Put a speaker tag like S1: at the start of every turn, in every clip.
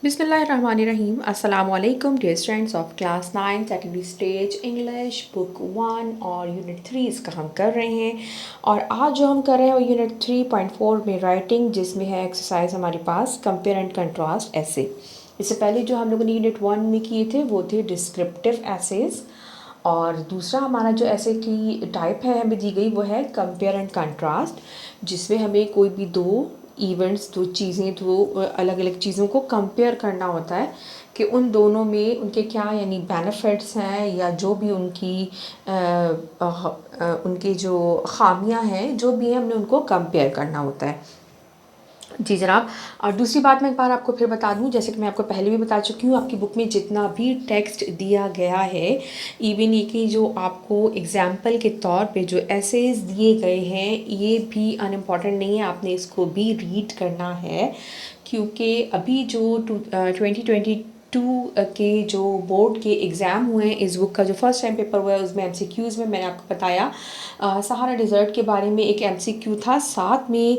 S1: बिस्मिल्लाहिर्रहमानिर्रहीम अस्सलाम वालेकुम dear students of class 9 secondary stage English book 1 और यूनिट 3 इसका हम कर रहे हैं। और आज जो हम कर रहे हैं वो यूनिट 3.4 में राइटिंग, जिसमें है एक्सरसाइज हमारे पास कंपेयर एंड कंट्रास्ट ऐसे। इससे पहले जो हम लोगों ने यूनिट 1 में किए थे वो थे डिस्क्रिप्टिव ऐसेज, और दूसरा हमारा जो ऐसे की टाइप है हमें दी गई वो है कंपेयर एंड कंट्रास्ट, जिसमें हमें कोई भी दो इवेंट्स, दो चीज़ें, दो अलग अलग चीज़ों को कंपेयर करना होता है कि उन दोनों में उनके क्या यानी बेनिफिट्स हैं, या जो भी उनकी जो ख़ामियां हैं जो भी हैं हमने उनको कंपेयर करना होता है। जी जनाब। और दूसरी बात मैं एक बार आपको फिर बता दूं, जैसे कि मैं आपको पहले भी बता चुकी हूँ, आपकी बुक में जितना भी टेक्स्ट दिया गया है, इवन ये कि जो आपको एग्जाम्पल के तौर पे जो एसेज दिए गए हैं, ये भी अनइम्पॉर्टेंट नहीं है, आपने इसको भी रीड करना है। क्योंकि अभी जो 2022 के जो बोर्ड के एग्ज़ाम हुए हैं, इस बुक का जो फर्स्ट टाइम पेपर हुआ है उसमें एमसीक्यूज़ में मैंने आपको बताया सहारा डिज़र्ट के बारे में एक एमसीक्यू था, साथ में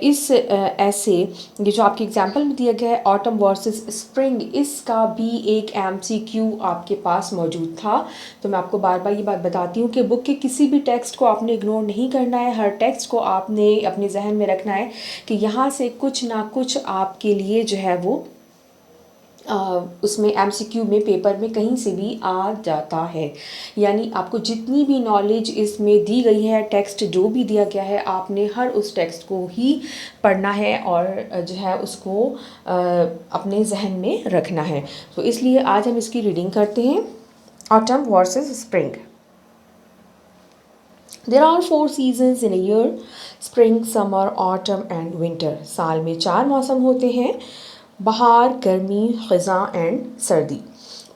S1: इस ऐसे ये जो आपके एग्जाम्पल में दिया गया है ऑटम वर्सेस स्प्रिंग, इसका भी एक एमसीक्यू आपके पास मौजूद था। तो मैं आपको बार बार ये बात बताती हूँ कि बुक के किसी भी टेक्स्ट को आपने इग्नोर नहीं करना है, हर टेक्स्ट को आपने अपने जहन में रखना है कि यहाँ से कुछ ना कुछ आपके लिए जो है वो उसमें एमसीक्यू में पेपर में कहीं से भी आ जाता है। यानी आपको जितनी भी नॉलेज इसमें दी गई है, टेक्स्ट जो भी दिया गया है, आपने हर उस टेक्स्ट को ही पढ़ना है और जो है उसको अपने जहन में रखना है। तो इसलिए आज हम इसकी रीडिंग करते हैं। Autumn versus spring. There are 4 seasons in a year: spring, summer, autumn and winter. साल में 4 मौसम होते हैं: बहार, गर्मी, ख़ज़ां एंड सर्दी।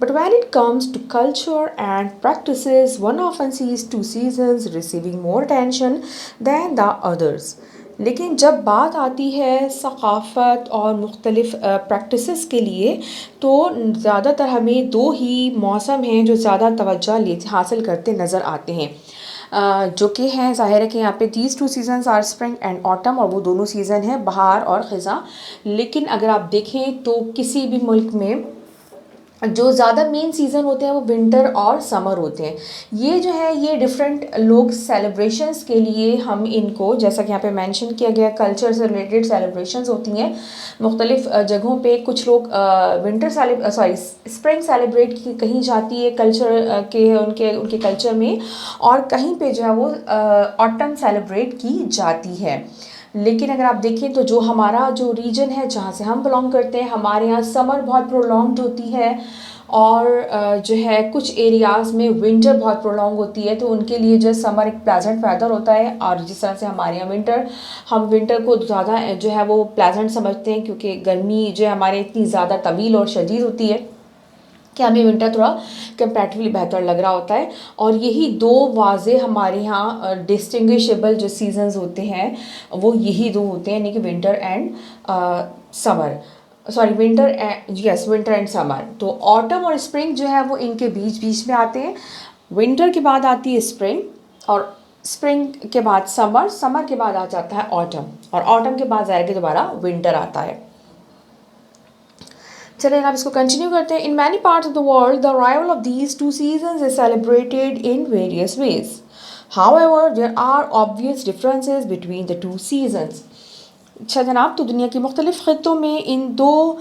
S1: But when it comes to culture and practices, one often sees 2 seasons receiving more attention than the others. लेकिन जब बात आती है सक़ाफ़त और मुख्तलिफ़ प्रैक्टिसेस के लिए, तो ज़्यादातर हमें 2 ही मौसम हैं जो ज़्यादा तवज्जो हासिल करते नज़र आते हैं, जो कि हैं ज़ाहिर है कि यहाँ पे these 2 seasons are spring and autumn, और वो दोनों सीज़न हैं बहार और ख़ज़ां। लेकिन अगर आप देखें तो किसी भी मुल्क में जो ज़्यादा मेन सीज़न होते हैं वो विंटर और समर होते हैं। ये जो है ये डिफरेंट लोग सेलिब्रेशंस के लिए हम इनको, जैसा कि यहाँ पे मेंशन किया गया, कल्चर से रिलेटेड सेलिब्रेशंस होती हैं मुख्तलिफ़ जगहों पे। कुछ लोग स्प्रिंग सेलिब्रेट की कहीं जाती है कल्चर के उनके उनके कल्चर में, और कहीं पे जो है वो ऑटम सेलिब्रेट की जाती है। लेकिन अगर आप देखें तो जो हमारा जो रीजन है जहाँ से हम बिलोंग करते हैं, हमारे यहाँ समर बहुत प्रोलॉन्ग्ड होती है, और जो है कुछ एरियाज़ में विंटर बहुत प्रोलॉन्ग होती है। तो उनके लिए जो समर एक प्लेजेंट वेदर होता है, और जिस तरह से हमारे यहाँ विंटर, हम विंटर को ज़्यादा जो है वो प्लेजेंट समझते हैं, क्योंकि गर्मी जो है हमारे इतनी ज़्यादा तवील और शदीद होती है कि हमें विंटर थोड़ा कंपैरेटिवली बेहतर लग रहा होता है। और यही 2 वाज़े हमारे यहाँ डिस्टिंग्विशेबल जो सीजन्स होते हैं वो यही 2 होते हैं, यानी कि winter and summer, sorry winter and summer. तो ऑटम और स्प्रिंग जो है वो इनके बीच बीच में आते हैं। विंटर के बाद आती है स्प्रिंग, और स्प्रिंग के बाद समर, समर के बाद आ जाता है ऑटम, और ऑटम के बाद जाएगा दोबारा विंटर आता है। चलिए आप इसको कंटिन्यू करते हैं। In many parts of the world the arrival of these 2 seasons is celebrated in various ways. However there are obvious differences between the 2 seasons. अच्छा जनाब, तो दुनिया के मुख्तलिफ़ ख़ित्तों में इन दो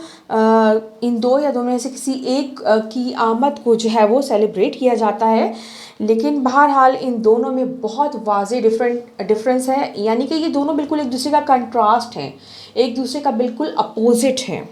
S1: या दोनों में से किसी एक की आमद को जो है वो सेलिब्रेट किया जाता है, लेकिन बहरहाल इन दोनों में बहुत वाज़े डिफरेंस है, यानी कि ये दोनों बिल्कुल एक दूसरे का कंट्रास्ट हैं, एक दूसरे का बिल्कुल अपोजिट हैं।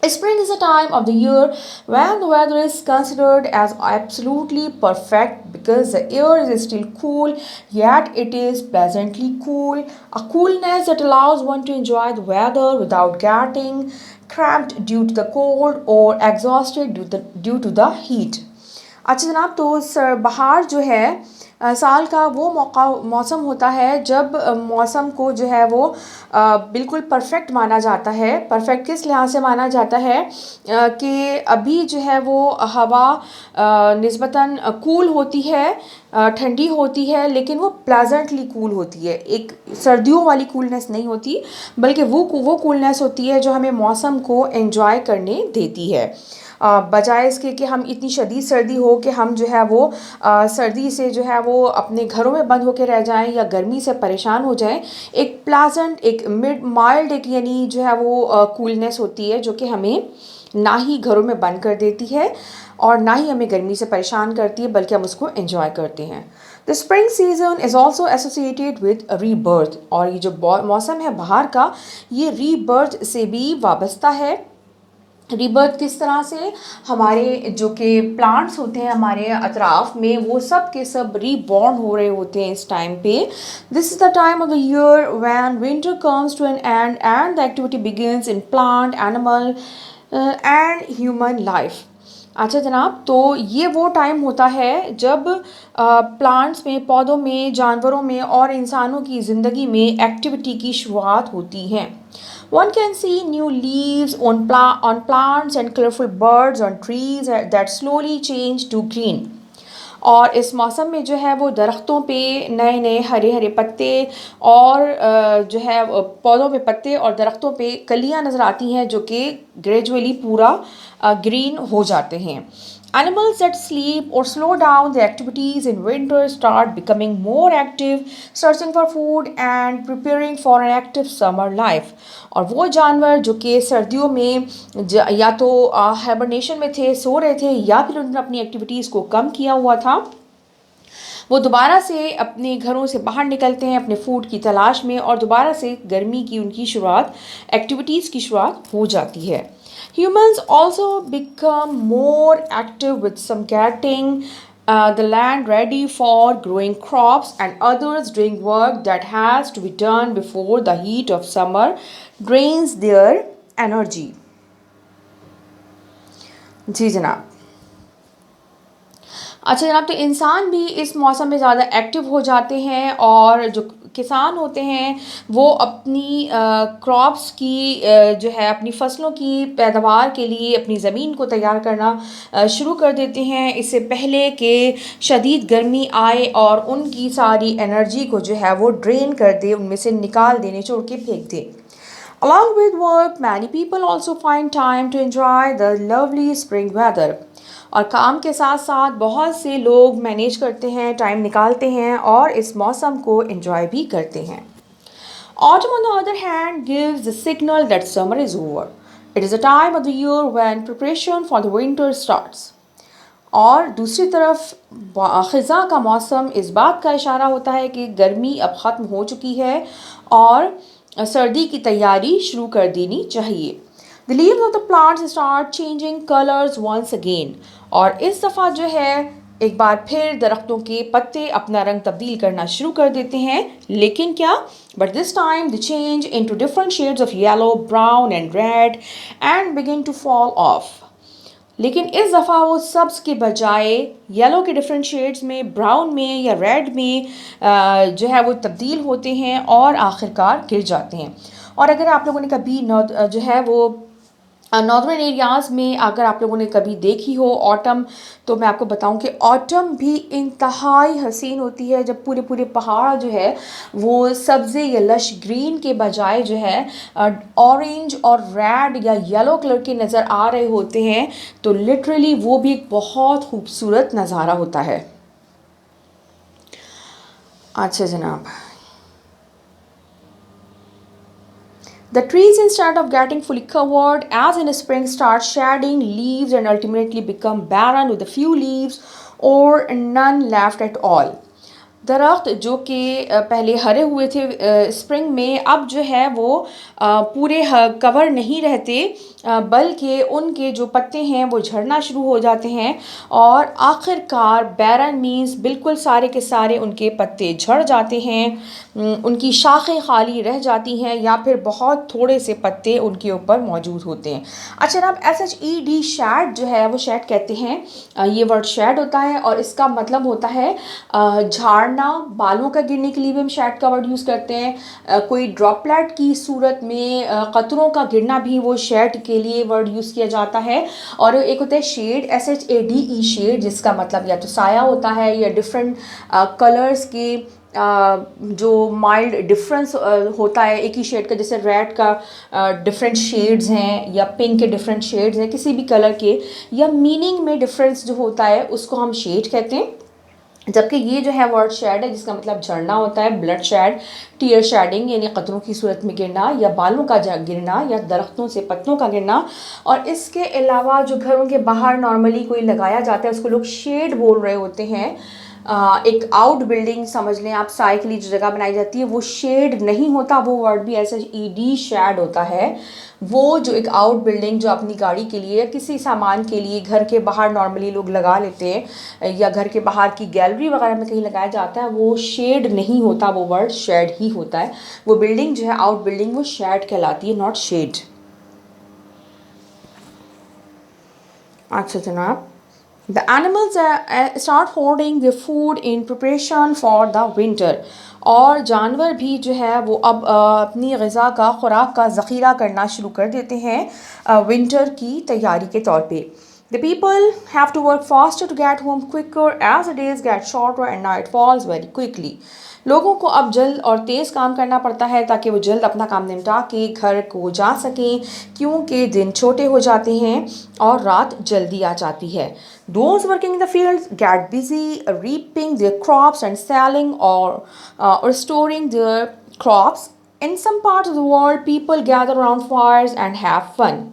S1: Spring is a time of the year when the weather is considered as absolutely perfect because the air is still cool, yet it is pleasantly cool. A coolness that allows one to enjoy the weather without getting cramped due to the cold or exhausted due to the heat. अच्छा जनाब, तो sir बहार जो है साल का वो मौसम होता है जब मौसम को जो है वो बिल्कुल परफेक्ट माना जाता है। परफेक्ट किस लिहाज से माना जाता है कि अभी जो है वो हवा निस्बतन कूल होती है, ठंडी होती है, लेकिन वो प्लेजेंटली कूल होती है। एक सर्दियों वाली कूलनेस नहीं होती, बल्कि वो कूलनेस होती है जो हमें मौसम को एंजॉय करने देती है। बजाय इसके कि हम इतनी शदीद सर्दी हो कि हम जो है वो सर्दी से जो है वो अपने घरों में बंद होकर रह जाएं या गर्मी से परेशान हो जाएं। एक प्लाजेंट, एक मिड माइल्ड, एक यानी जो है वो कूलनेस होती है जो कि हमें ना ही घरों में बंद कर देती है और ना ही हमें गर्मी से परेशान करती है, बल्कि हम उसको एंजॉय करते हैं। The spring season is also associated with rebirth, और ये जो मौसम है बाहर का, ये रीबर्थ से भी वाबस्ता है। रिबर्थ किस तरह से? हमारे जो कि प्लांट्स होते हैं हमारे अतराफ में, वो सब के सब रीबॉर्न हो रहे होते हैं इस टाइम पे। This is the time of the year when winter comes to an end the activity begins in plant, animal and human life. अच्छा जनाब, तो ये वो टाइम होता है जब प्लांट्स में, पौधों में, जानवरों में और इंसानों की ज़िंदगी में एक्टिविटी की शुरुआत होती है। One can see new leaves on plants and colorful birds on trees that slowly change to green. और इस मौसम में जो है वो दरख्तों पे नए नए हरे हरे पत्ते और जो है पौधों पे पत्ते और दरख्तों पे कलियां नज़र आती हैं जो कि ग्रेजुअली पूरा ग्रीन हो जाते हैं। Animals that sleep or slow down their activities in winter start becoming more active, searching for food and preparing for an active summer life. और वो जानवर जो कि सर्दियों में या तो हाइबरनेशन में थे, सो रहे थे, या फिर उन्होंने अपनी एक्टिविटीज़ को कम किया हुआ था, वो दोबारा से अपने घरों से बाहर निकलते हैं अपने फूड की तलाश में, और दोबारा से गर्मी की उनकी शुरुआत, एक्टिविटीज़ की शुरुआत हो जाती है। Humans also become more active with some getting the land ready for growing crops and others doing work that has to be done before the heat of summer drains their energy. जी जनाब। अच्छा जनाब, तो इंसान भी इस मौसम में ज़्यादा एक्टिव हो जाते हैं, और जो किसान होते हैं वो अपनी क्रॉप्स की जो है अपनी फसलों की पैदावार के लिए अपनी ज़मीन को तैयार करना शुरू कर देते हैं, इससे पहले कि शदीद गर्मी आए और उनकी सारी एनर्जी को जो है वो ड्रेन कर दे, उनमें से निकाल दे, निचोड़ के फेंक दे। Along with work, many people also find time to enjoy the lovely spring weather. और काम के साथ साथ बहुत से लोग मैनेज करते हैं, टाइम निकालते हैं और इस मौसम को एंजॉय भी करते हैं। Autumn, on the other hand, gives the signal that summer is over. It is a time of the year when preparation for the winter starts. और दूसरी तरफ ख़ज़ा का मौसम इस बात का इशारा होता है कि गर्मी अब ख़त्म हो चुकी है और सर्दी की तैयारी शुरू कर देनी चाहिए। The leaves of the plants start changing colors once again. और इस दफ़ा जो है एक बार फिर दरख्तों के पत्ते अपना रंग तब्दील करना शुरू कर देते हैं, लेकिन क्या? But this time they change into different shades of yellow, brown and red and begin to fall off. लेकिन इस दफ़ा वो सब्ज़ के बजाय येलो के डिफरेंट शेड्स में, ब्राउन में या रेड में जो है वो तब्दील होते हैं और आखिरकार गिर जाते हैं। और अगर आप लोगों ने कभी जो है वो नॉर्दर्न एरियाज़ में अगर आप लोगों ने कभी देखी हो ऑटम, तो मैं आपको बताऊं कि ऑटम भी इंतहाई हसीन होती है, जब पूरे पूरे पहाड़ जो है वो सब्ज़े या लश ग्रीन के बजाय जो है ऑरेंज और रेड या येलो कलर के नज़र आ रहे होते हैं, तो लिटरली वो भी एक बहुत खूबसूरत नज़ारा होता है। अच्छा जनाब, the trees, instead of getting fully covered as in spring, start shedding leaves and ultimately become barren with a few leaves or none left at all. दरख्त जो कि पहले हरे हुए थे स्प्रिंग में, अब जो है वो पूरे कवर नहीं रहते, बल्कि उनके जो पत्ते हैं वो झड़ना शुरू हो जाते हैं और आखिरकार बैरन मीन्स बिल्कुल सारे के सारे उनके पत्ते झड़ जाते हैं, उनकी शाखें खाली रह जाती हैं या फिर बहुत थोड़े से पत्ते उनके ऊपर मौजूद होते हैं। अच्छा जनाब, SHED शैड जो है वो शैड कहते हैं, ये वर्ड शैड होता है और इसका मतलब होता है झाड़ना, बालों का गिरने के लिए भी हम शैड का वर्ड यूज़ करते हैं। कोई ड्रॉपलेट की सूरत में कतरों का गिरना भी वो शैड के लिए वर्ड यूज़ किया जाता है। और एक होता है शेड, SHADE शेड, जिसका मतलब या तो साया होता है या डिफरेंट कलर्स के जो माइल्ड डिफरेंस होता है एक ही शेड का, जैसे रेड का डिफरेंट शेड्स हैं या पिंक के डिफरेंट शेड्स हैं, किसी भी कलर के या मीनिंग में डिफरेंस जो होता है उसको हम शेड कहते हैं। जबकि ये जो है वर्ड शेड है जिसका मतलब झड़ना होता है, ब्लड शेड, टीयर शेडिंग यानी कतरों की सूरत में गिरना या बालों का गिरना या दरख्तों से पत्तों का गिरना। और इसके अलावा जो घरों के बाहर नॉर्मली कोई लगाया जाता है उसको लोग शेड बोल रहे होते हैं। एक आउट बिल्डिंग समझ लें आप, साय के लिए जो जगह बनाई जाती है वो शेड नहीं होता, वो वर्ड भी SHED शैड होता है। वो जो एक आउट बिल्डिंग जो अपनी गाड़ी के लिए किसी सामान के लिए घर के बाहर नॉर्मली लोग लगा लेते हैं या घर के बाहर की गैलरी वगैरह में कहीं लगाया जाता है, वो शेड नहीं होता, वो वर्ड शेड ही होता है। वो बिल्डिंग जो है आउट बिल्डिंग वो शेड कहलाती है, नॉट शेड। अच्छा जनाब, The animals start hoarding their food in preparation for the winter। और जानवर भी जो है वो अब अपनी ग़िज़ा का, खुराक का ज़ख़ीरा करना शुरू कर देते हैं विंटर की तैयारी के तौर पे। The people have to work faster to get home quicker as the days get shorter and night falls very quickly। लोगों को अब जल्द और तेज़ काम करना पड़ता है ताकि वो जल्द अपना काम निपटा के घर को जा सकें, क्योंकि दिन छोटे हो जाते हैं और रात जल्दी आ जाती है। Those working in the fields get busy reaping their crops and selling or storing their crops। In some parts of the world, people gather around fires and have fun।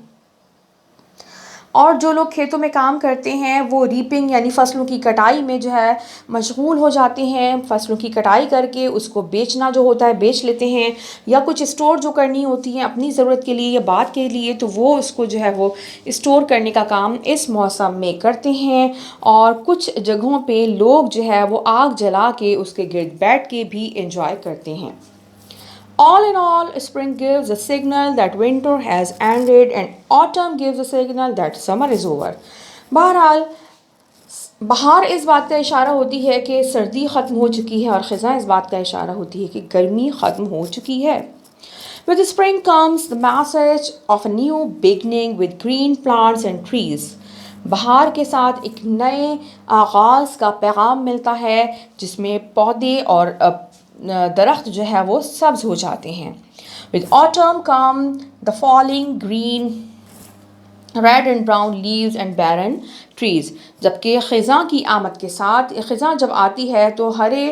S1: और जो लोग खेतों में काम करते हैं वो रीपिंग यानी फ़सलों की कटाई में जो है मशगूल हो जाते हैं। फ़सलों की कटाई करके उसको बेचना जो होता है बेच लेते हैं, या कुछ स्टोर जो करनी होती है अपनी ज़रूरत के लिए या बाद के लिए, तो वो उसको जो है वो स्टोर करने का काम इस मौसम में करते हैं। और कुछ जगहों पे लोग जो है वो आग जला के उसके गिर्द बैठ के भी इंजॉय करते हैं। All in all, spring gives a signal that winter has ended and autumn gives a signal that summer is over। बहरहाल बहार इस बात का इशारा होती है कि सर्दी ख़त्म हो चुकी है और ख़ज़ां इस बात का इशारा होती है कि गर्मी ख़त्म हो चुकी है। With spring comes the message of a new beginning with green plants and trees। बहार के साथ एक नए आगाज़ का पैगाम मिलता है जिसमें पौधे और दरख्त जो है वो सब्ज़ हो जाते हैं। With autumn come the falling green, red and brown leaves and barren trees। जबकि ख़ज़ां की आमद के साथ, ख़ज़ां जब आती है तो हरे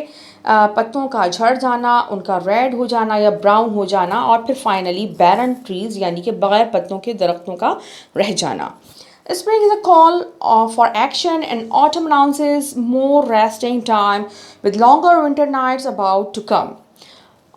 S1: पत्तों का झड़ जाना, उनका रेड हो जाना या ब्राउन हो जाना, और फिर फाइनली बैरन ट्रीज़ यानी कि बग़ैर पत्तों के दरख्तों का रह जाना। Spring is a call for action and autumn announces more resting time with longer winter nights about to come।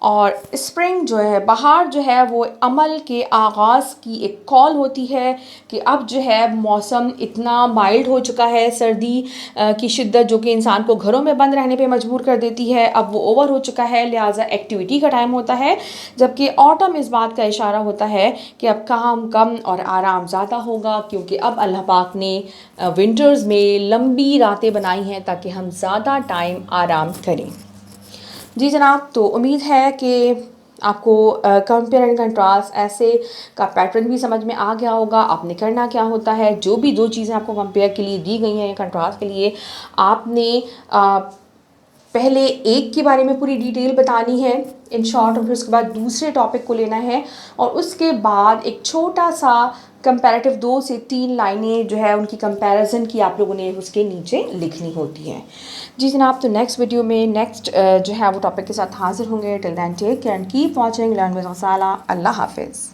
S1: और स्प्रिंग जो है, बहार जो है, वो अमल के आगाज़ की एक कॉल होती है कि अब जो है मौसम इतना माइल्ड हो चुका है, सर्दी की शिद्दत जो कि इंसान को घरों में बंद रहने पे मजबूर कर देती है अब वो ओवर हो चुका है, लिहाजा एक्टिविटी का टाइम होता है। जबकि ऑटम इस बात का इशारा होता है कि अब काम कम और आराम ज़्यादा होगा, क्योंकि अब अल्लाह पाक ने विंटर्स में लंबी रातें बनाई हैं ताकि हम ज़्यादा टाइम आराम करें। जी जनाब, तो उम्मीद है कि आपको कंपेयर एंड कंट्रास्ट ऐसे का पैटर्न भी समझ में आ गया होगा। आपने करना क्या होता है, जो भी दो चीज़ें आपको कंपेयर के लिए दी गई हैं, कंट्रास्ट के लिए, आपने पहले एक के बारे में पूरी डिटेल बतानी है इन शॉर्ट, और फिर उसके बाद दूसरे टॉपिक को लेना है और उसके बाद एक छोटा सा कंपैरेटिव 2 से 3 लाइनें जो है उनकी कंपैरिजन की आप लोगों ने उसके नीचे लिखनी होती हैं। जी जनाब, तो नेक्स्ट वीडियो में नेक्स्ट जो है वो टॉपिक के साथ हाजिर होंगे। Till then take care and keep watching learn with गसाला। अल्लाह हाफिज़।